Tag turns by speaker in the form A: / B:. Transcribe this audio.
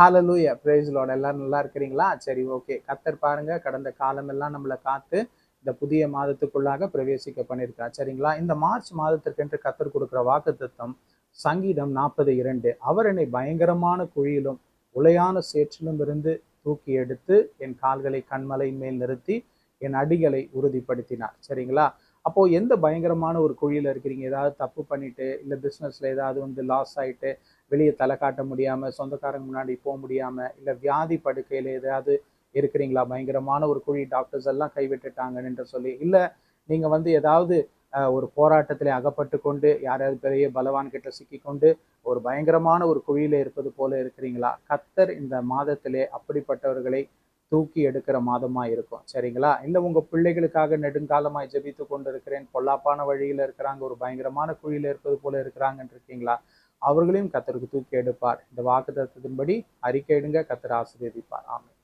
A: Hallelujah, praise the Lord. எல்லாரும் நல்லா இருக்கிறீங்களா? சரி, ஓகே. கர்த்தர் பாருங்க கடந்த காலமெல்லாம் நம்மளை காத்து இந்த புதிய மாதத்துக்குள்ளாக பிரவேசிக்க பண்ணியிருக்கார். சரிங்களா? இந்த மார்ச் மாதத்திற்கென்று கர்த்தர் கொடுக்கிற வாக்குத்தத்தம் சங்கீதம் 42. அவர் என்னை பயங்கரமான குழியிலும் உளையான சேற்றிலும் இருந்து தூக்கி எடுத்து என் கால்களை கண்மலை மேல் நிறுத்தி என் அடிகளை உறுதிப்படுத்தினார். சரிங்களா? அப்போ எந்த பயங்கரமான ஒரு குழியில இருக்கிறீங்க? ஏதாவது தப்பு பண்ணிட்டு, இல்ல பிசினஸ்ல ஏதாவது லாஸ் ஆயிட்டு, வெளியே தலை காட்ட முடியாம, சொந்தக்காரங்க முன்னாடி போக முடியாம, இல்ல வியாதி படுக்கையில ஏதாவது இருக்கிறீங்களா? பயங்கரமான ஒரு குழி, டாக்டர்ஸ் எல்லாம் கைவிட்டுட்டாங்கன்னு என்று சொல்லி, இல்ல நீங்க ஏதாவது ஒரு போராட்டத்திலே அகப்பட்டு கொண்டு யாராவது பெரிய பலவான் கிட்ட சிக்கிக்கொண்டு ஒரு பயங்கரமான ஒரு குழியில இருப்பது போல இருக்கிறீங்களா? கர்த்தர் இந்த மாதத்திலே அப்படிப்பட்டவர்களை தூக்கி எடுக்கிற மாதமா இருக்கும். சரிங்களா? இல்ல உங்க பிள்ளைகளுக்காக நெடுங்காலமாய் ஜெபித்து கொண்டு இருக்கிறேன், பொல்லாப்பான வழியில இருக்கிறாங்க, ஒரு பயங்கரமான குழியில இருப்பது போல இருக்கிறாங்கன்னு இருக்கீங்களா? அவர்களையும் கர்த்தருக்கு தூக்கி எடுப்பார். இந்த வாக்குத்தத்தத்தின்படி அறிக்கையிடுங்க, கர்த்தர் ஆசீர்வதிப்பார். ஆமென்.